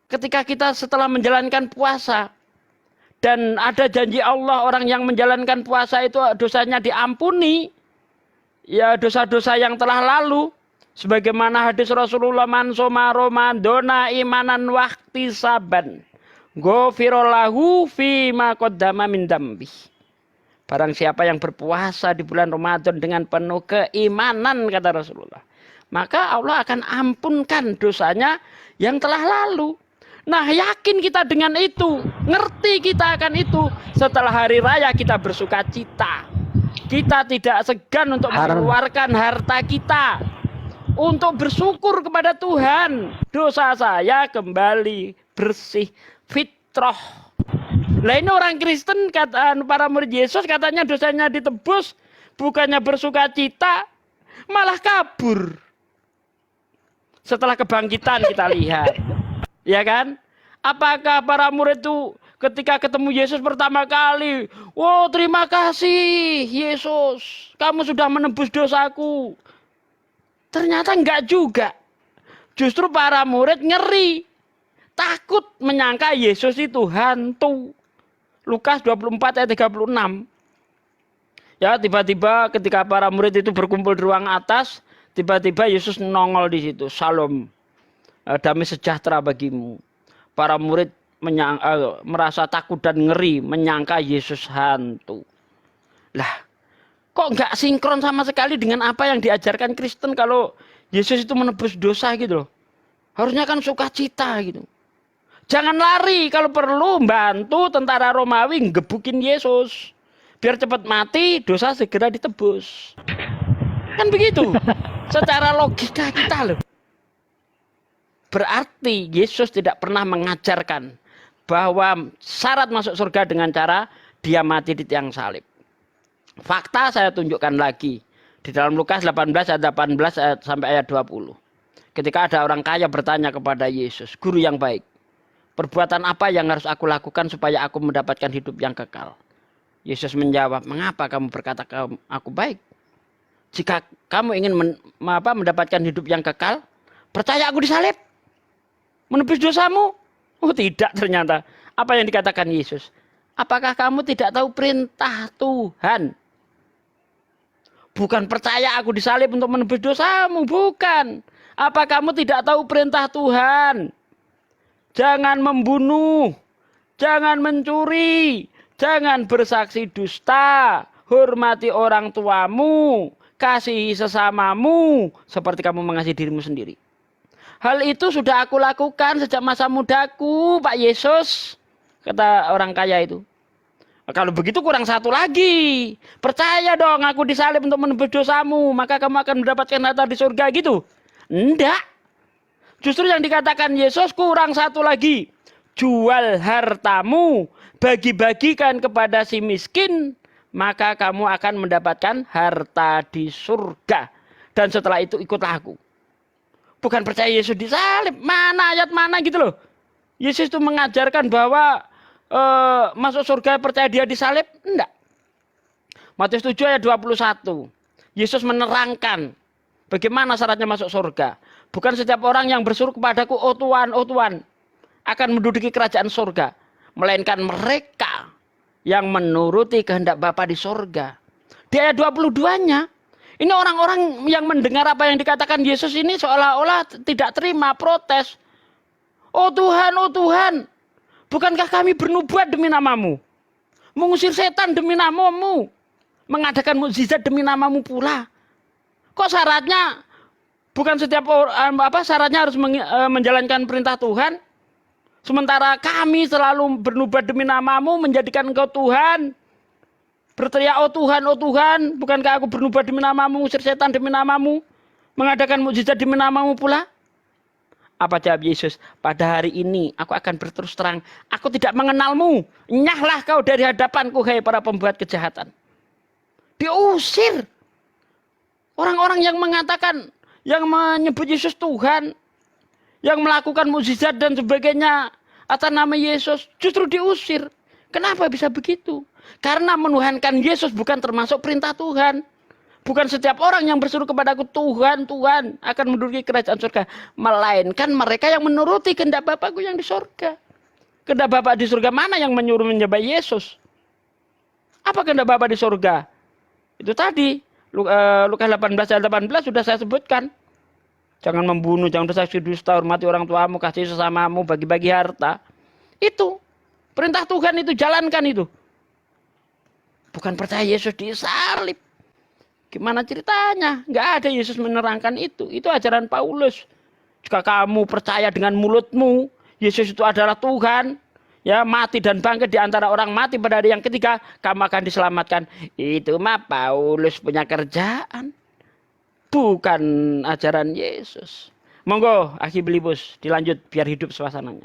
ketika kita setelah menjalankan puasa, dan ada janji Allah orang yang menjalankan puasa itu dosanya diampuni, ya dosa-dosa yang telah lalu, sebagaimana hadis Rasulullah, man soma Ramadana imanan wahti saban, ghufirallahu fi ma qaddama min dambi. Barang siapa yang berpuasa di bulan Ramadan dengan penuh keimanan, kata Rasulullah, maka Allah akan ampunkan dosanya yang telah lalu. Nah, yakin kita dengan itu, ngerti kita akan itu. Setelah hari raya kita bersuka cita. Kita tidak segan untuk mengeluarkan harta kita untuk bersyukur kepada Tuhan. Dosa saya kembali bersih, fitrah. Lah ini orang Kristen, kata para murid Yesus, katanya dosanya ditebus, bukannya bersuka cita, malah kabur. Setelah kebangkitan kita lihat, ya kan? Apakah para murid itu ketika ketemu Yesus pertama kali, wow terima kasih Yesus, kamu sudah menebus dosaku? Ternyata enggak juga. Justru para murid ngeri, takut menyangka Yesus itu hantu. Lukas 24 ayat 36. Ya, tiba-tiba ketika para murid itu berkumpul di ruang atas, tiba-tiba Yesus nongol di situ. Shalom, damai sejahtera bagimu. Para murid merasa takut dan ngeri, menyangka Yesus hantu. Lah, kok nggak sinkron sama sekali dengan apa yang diajarkan Kristen kalau Yesus itu menebus dosa gitu loh. Harusnya kan sukacita gitu. Jangan lari, kalau perlu bantu tentara Romawi ngebukin Yesus. Biar cepat mati, dosa segera ditebus. Kan begitu. Secara logika kita loh. Berarti Yesus tidak pernah mengajarkan bahwa syarat masuk surga dengan cara dia mati di tiang salib. Fakta saya tunjukkan lagi. Di dalam Lukas 18 ayat 18 sampai ayat 20. Ketika ada orang kaya bertanya kepada Yesus, "Guru yang baik, perbuatan apa yang harus aku lakukan supaya aku mendapatkan hidup yang kekal?" Yesus menjawab, "Mengapa kamu berkata aku baik? Jika kamu ingin mendapatkan hidup yang kekal, percaya aku disalib, menebus dosamu." Oh tidak, ternyata. Apa yang dikatakan Yesus? Apakah kamu tidak tahu perintah Tuhan? Bukan percaya aku disalib untuk menebus dosamu, bukan. Apa kamu tidak tahu perintah Tuhan? Jangan membunuh, jangan mencuri, jangan bersaksi dusta, hormati orang tuamu, kasihi sesamamu seperti kamu mengasihi dirimu sendiri. Hal itu sudah aku lakukan sejak masa mudaku, Pak Yesus, kata orang kaya itu. Kalau begitu kurang satu lagi. Percaya dong aku disalib untuk menebus dosamu, maka kamu akan mendapatkan harta di surga gitu. Enggak. Justru yang dikatakan Yesus kurang satu lagi. Jual hartamu, bagi-bagikan kepada si miskin, maka kamu akan mendapatkan harta di surga. Dan setelah itu ikutlah aku. Bukan percaya Yesus disalib. Mana ayat mana gitu loh. Yesus itu mengajarkan bahwa masuk surga percaya dia disalib? Enggak. Matius 7 ayat 21. Yesus menerangkan bagaimana syaratnya masuk surga. Bukan setiap orang yang berseru kepadaku, oh Tuhan, akan menduduki kerajaan surga. Melainkan mereka yang menuruti kehendak Bapa di surga. Di ayat 22-nya, ini orang-orang yang mendengar apa yang dikatakan Yesus ini seolah-olah tidak terima, protes. Oh Tuhan, bukankah kami bernubuat demi namamu? Mengusir setan demi namamu? Mengadakan mukjizat demi namamu pula? Kok syaratnya bukan setiap orang, syaratnya harus menjalankan perintah Tuhan? Sementara kami selalu bernubuat demi namamu, menjadikan engkau Tuhan. Berteriak, oh Tuhan, bukankah aku bernubuat demi namamu, mengusir setan demi namamu? Mengadakan mukjizat demi namamu pula? Apa jawab Yesus? Pada hari ini aku akan berterus terang. Aku tidak mengenalmu. Nyahlah kau dari hadapanku, hai para pembuat kejahatan. Diusir. Orang-orang yang mengatakan, yang menyebut Yesus Tuhan, yang melakukan mukjizat dan sebagainya atas nama Yesus, justru diusir. Kenapa bisa begitu? Karena menuhankan Yesus bukan termasuk perintah Tuhan. Bukan setiap orang yang berseru kepadaku Tuhan akan menduduki kerajaan surga. Melainkan mereka yang menuruti kehendak Bapakku yang di surga. Kehendak Bapa di surga mana yang menyuruh menyembah Yesus? Apa kehendak Bapa di surga? Itu tadi. Lukas 18 ayat 18 sudah saya sebutkan. Jangan membunuh, jangan bersaksi dusta, hormati orang tuamu, kasih sesamamu, bagi-bagi harta. Itu. Perintah Tuhan itu, jalankan itu. Bukan percaya Yesus disalib. Gimana ceritanya? Nggak ada Yesus menerangkan itu. Itu ajaran Paulus. Jika kamu percaya dengan mulutmu, Yesus itu adalah Tuhan, ya mati dan bangkit di antara orang mati pada hari yang ketiga, kamu akan diselamatkan. Itu mah Paulus punya kerjaan. Bukan ajaran Yesus. Monggo, Akhi Belibus, dilanjut biar hidup suasananya.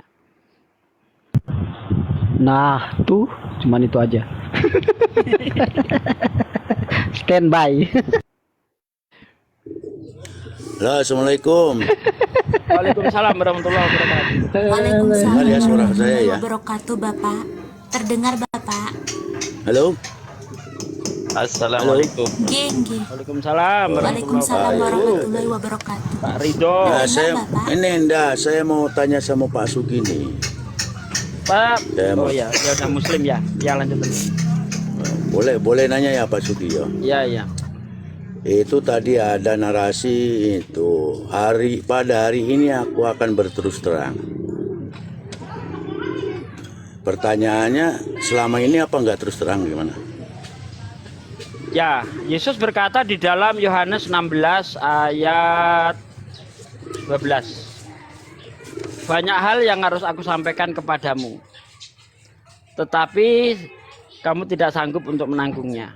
Nah, tuh cuman itu aja. Standby. Halo, Assalamualaikum. Waalaikumsalam warahmatullahi wabarakatuh. Waalaikumsalam warahmatullahi wabarakatuh, Bapak. Terdengar, Bapak. Halo. Assalamualaikum. Waalaikumsalam warahmatullahi wabarakatuh. Pak Ridho. Nah, saya mau tanya sama Pak Sugi nih. Pak. Oh ya, dia udah Muslim ya. Ya lanjut dulu. Boleh nanya ya Pak Sugi ya. Iya. Itu tadi ada narasi itu pada hari ini aku akan berterus terang. Pertanyaannya selama ini apa nggak terus terang gimana? Ya, Yesus berkata di dalam Yohanes 16 ayat 12. Banyak hal yang harus aku sampaikan kepadamu, tetapi kamu tidak sanggup untuk menanggungnya.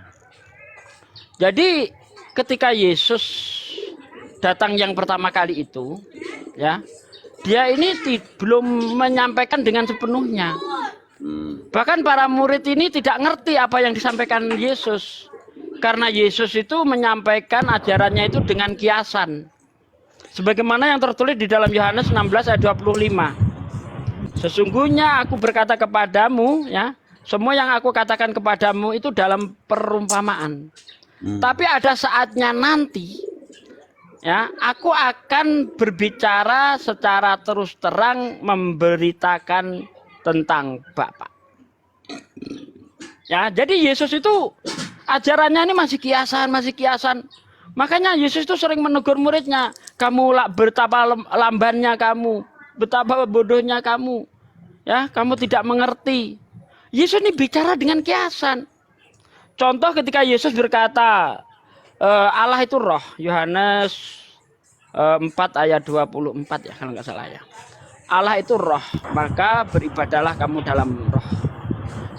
Jadi ketika Yesus datang yang pertama kali itu, ya, dia ini belum menyampaikan dengan sepenuhnya. Bahkan para murid ini tidak ngerti apa yang disampaikan Yesus. Karena Yesus itu menyampaikan ajarannya itu dengan kiasan. Sebagaimana yang tertulis di dalam Yohanes 16 ayat 25. Sesungguhnya aku berkata kepadamu, ya, semua yang aku katakan kepadamu itu dalam perumpamaan. Tapi ada saatnya nanti, ya, aku akan berbicara secara terus terang memberitakan tentang Bapa. Ya, jadi Yesus itu ajarannya ini masih kiasan. Makanya Yesus itu sering menegur muridnya, kamu betapa lambannya kamu, betapa bodohnya kamu. Ya, kamu tidak mengerti. Yesus ini bicara dengan kiasan. Contoh ketika Yesus berkata, Allah itu roh, Yohanes 4 ayat 24 ya kalau nggak salah ya. Allah itu roh, maka beribadalah kamu dalam roh.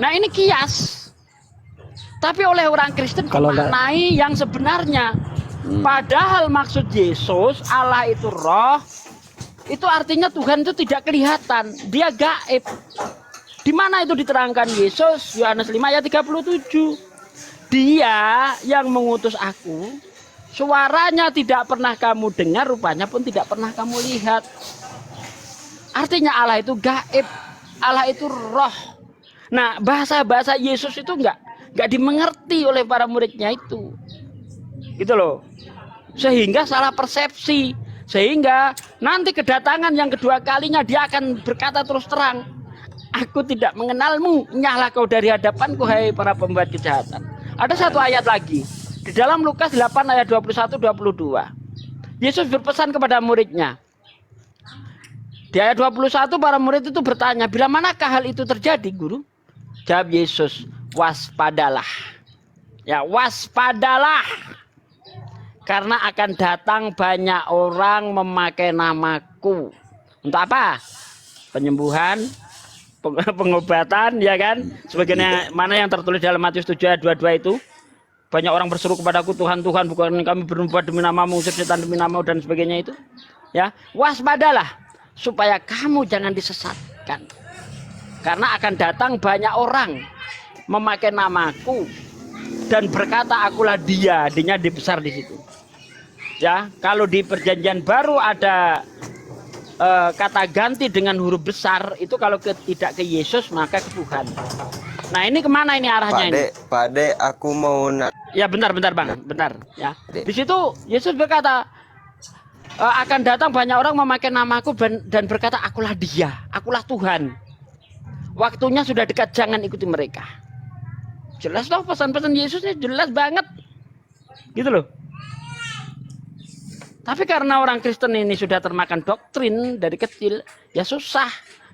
Nah ini kias. Tapi oleh orang Kristen dimaknai yang sebenarnya. Padahal maksud Yesus, Allah itu roh, itu artinya Tuhan itu tidak kelihatan. Dia gaib. Di mana itu diterangkan Yesus? Yohanes 5 ayat 37. Dia yang mengutus aku, suaranya tidak pernah kamu dengar, rupanya pun tidak pernah kamu lihat. Artinya Allah itu gaib, Allah itu roh. Nah, bahasa-bahasa Yesus itu enggak dimengerti oleh para muridnya itu. Gitu loh. Sehingga salah persepsi. Sehingga nanti kedatangan yang kedua kalinya dia akan berkata terus terang, aku tidak mengenalmu, nyahlah kau dari hadapanku, hai para pembuat kejahatan. Ada satu ayat lagi. Di dalam Lukas 8 ayat 21-22. Yesus berpesan kepada muridnya. Di ayat 21 para murid itu bertanya, bila manakah hal itu terjadi, Guru? Jawab Yesus, waspadalah. Ya, waspadalah. Karena akan datang banyak orang memakai namaku. Untuk apa? Penyembuhan, pengobatan, ya kan? Sebagaimana mana yang tertulis dalam Matius 7 ayat 22 itu. Banyak orang berseru kepadaku, Tuhan, Tuhan, bukan kami bernubuat demi namamu, usir setan demi namamu, dan sebagainya itu. Ya, waspadalah. Supaya kamu jangan disesatkan. Karena akan datang banyak orang memakai namaku dan berkata akulah dia, dinya dibesar di situ. Ya, kalau di perjanjian baru ada kata ganti dengan huruf besar, itu kalau tidak ke Yesus maka ke Tuhan. Nah, ini kemana ini arahnya ini? Pak De, aku mau Ya, bentar Bang, bentar ya. Di situ Yesus berkata, akan datang banyak orang memakai namaku dan berkata akulah dia, akulah Tuhan. Waktunya sudah dekat, jangan ikuti mereka. Jelas toh pesan-pesan Yesusnya jelas banget. Gitu loh. Tapi karena orang Kristen ini sudah termakan doktrin dari kecil, ya susah.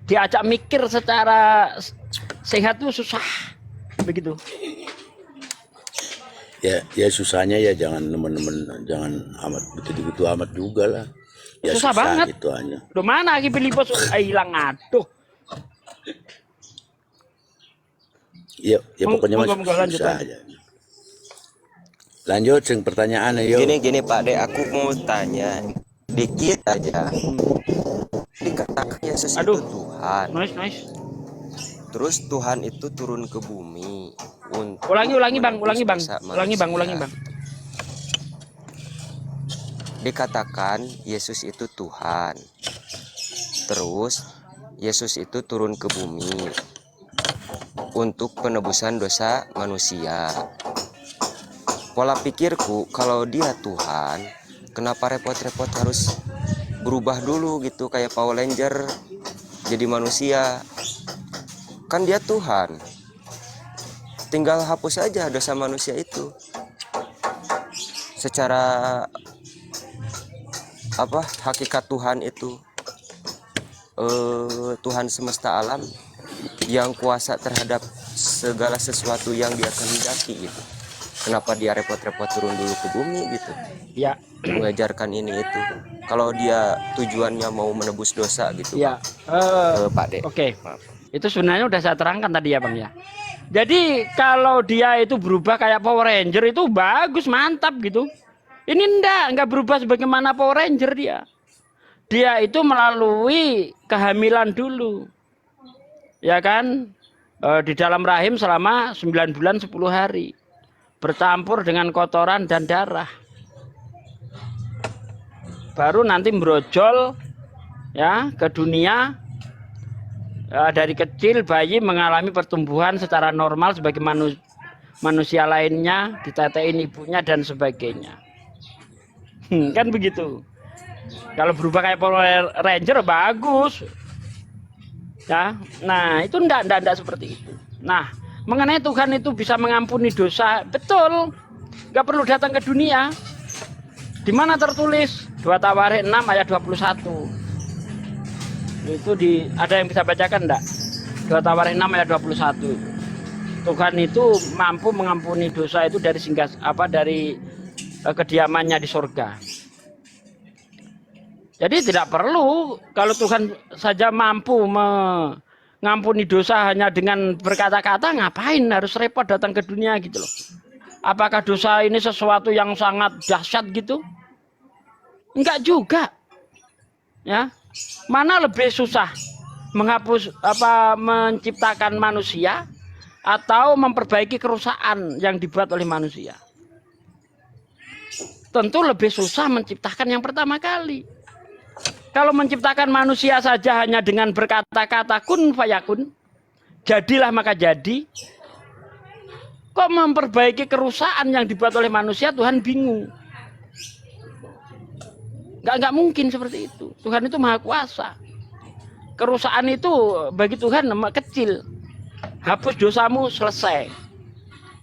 Diajak mikir secara sehat itu susah. Begitu. Ya susahnya ya jangan teman-teman, jangan amat begitu amat juga lah. Ya susah banget. Gitu aja. Udah mana lagi Filipus hilang, aduh. Ya pokoknya masih susah aja. Lanjut sing pertanyaan yuk. Gini Pak De, aku mau tanya dikit aja. Dikatakan Yesus itu Tuhan. Nice. Terus Tuhan itu turun ke bumi untuk ulangi bang. Dikatakan Yesus itu Tuhan. Terus Yesus itu turun ke bumi untuk penebusan dosa manusia. Pola pikirku, kalau dia Tuhan, kenapa repot-repot harus berubah dulu gitu, kayak Power Ranger jadi manusia? Kan dia Tuhan, tinggal hapus aja dosa manusia itu. Secara hakikat Tuhan itu Tuhan semesta alam yang kuasa terhadap segala sesuatu yang dia kehendaki gitu. Kenapa dia repot-repot turun dulu ke bumi gitu? Ya. Mengajarkan ini itu. Kalau dia tujuannya mau menebus dosa gitu. Ya. Pak De. Oke. Itu sebenarnya udah saya terangkan tadi ya Bang ya. Jadi kalau dia itu berubah kayak Power Ranger itu bagus, mantap gitu. Ini enggak berubah sebagaimana Power Ranger dia. dia itu melalui kehamilan dulu. Ya kan? Di dalam rahim selama 9 bulan 10 hari. Bercampur dengan kotoran dan darah. Baru nanti brojol ya ke dunia. Dari kecil bayi mengalami pertumbuhan secara normal sebagai manusia lainnya, ditetein ibunya dan sebagainya. Kan begitu. Kalau berubah kayak Power Ranger bagus. Ya. Nah, itu enggak seperti itu. Nah, mengenai Tuhan itu bisa mengampuni dosa, betul. Enggak perlu datang ke dunia. Di mana tertulis? 2 Tawarikh 6 ayat 21. Itu ada yang bisa bacakan enggak? 2 Tawarikh 6 ayat 21. Tuhan itu mampu mengampuni dosa itu dari dari kediamannya di surga. Jadi tidak perlu, kalau Tuhan saja mampu mengampuni dosa hanya dengan berkata-kata, ngapain harus repot datang ke dunia gitu loh. Apakah dosa ini sesuatu yang sangat dahsyat gitu? Enggak juga. Ya. Mana lebih susah? Menciptakan manusia atau memperbaiki kerusakan yang dibuat oleh manusia? Tentu lebih susah menciptakan yang pertama kali. Kalau menciptakan manusia saja hanya dengan berkata-kata kun fayakun, jadilah maka jadi. Kok memperbaiki kerusakan yang dibuat oleh manusia, Tuhan bingung. Nggak mungkin seperti itu. Tuhan itu maha kuasa. Kerusakan itu bagi Tuhan kecil. Hapus dosamu, selesai.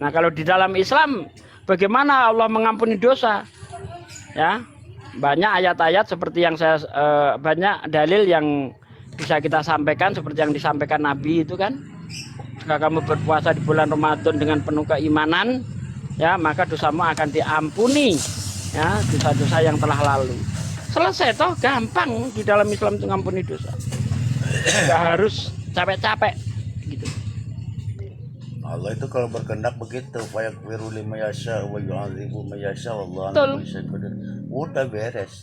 Nah, kalau di dalam Islam, bagaimana Allah mengampuni dosa? Ya, banyak ayat-ayat seperti yang banyak dalil yang bisa kita sampaikan seperti yang disampaikan Nabi itu kan. Jika kamu berpuasa di bulan Ramadan dengan penuh keimanan, ya maka dosamu akan diampuni. Ya, dosa-dosa yang telah lalu. Selesai toh, gampang di dalam Islam itu ngampuni dosa. Nggak harus capek-capek gitu. Allah itu kalau berkehendak begitu, fayakfiru lima yasha wa yu'adzibu ma yasha wallahu Betul. ala kulli syai'in qadir. Udah beres.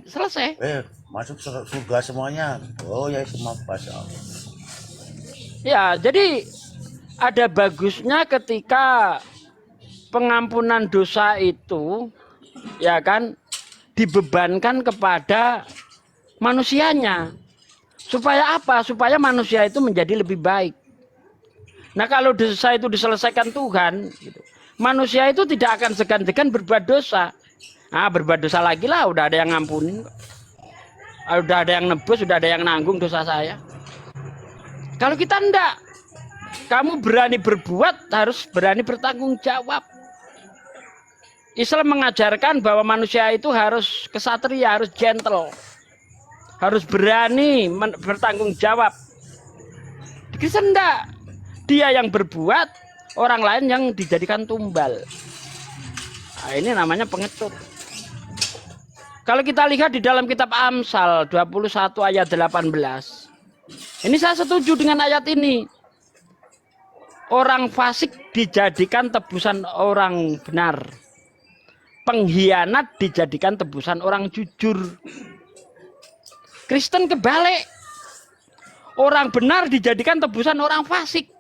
Selesai. Masuk surga semuanya. Oh ya, semua pas Allah. Ya, jadi ada bagusnya ketika pengampunan dosa itu ya kan dibebankan kepada manusianya. Supaya apa? Supaya manusia itu menjadi lebih baik. Nah, kalau dosa itu diselesaikan Tuhan, gitu, manusia itu tidak akan segan-segan berbuat dosa. Nah, berbuat dosa lagi lah, udah ada yang ngampunin. Udah ada yang nebus, udah ada yang nanggung dosa saya. Kalau kita enggak, kamu berani berbuat, harus berani bertanggung jawab. Islam mengajarkan bahwa manusia itu harus kesatria, harus gentle. Harus berani bertanggung jawab. Di Kristen enggak. Dia yang berbuat, orang lain yang dijadikan tumbal. Nah, ini namanya pengecut. Kalau kita lihat di dalam kitab Amsal 21 ayat 18. Ini saya setuju dengan ayat ini. Orang fasik dijadikan tebusan orang benar. Pengkhianat dijadikan tebusan orang jujur. Kristen kebalik. Orang benar dijadikan tebusan orang fasik.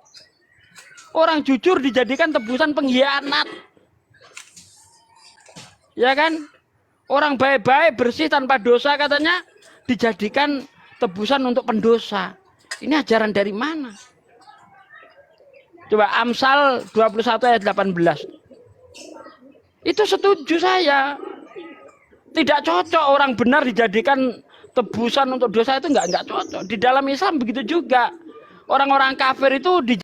Orang jujur dijadikan tebusan pengkhianat. Ya kan? Orang baik-baik bersih tanpa dosa katanya dijadikan tebusan untuk pendosa. Ini ajaran dari mana? Coba Amsal 21 ayat 18. Itu setuju saya. Tidak cocok orang benar dijadikan tebusan untuk dosa, itu enggak cocok. Di dalam Islam begitu juga. Orang-orang kafir itu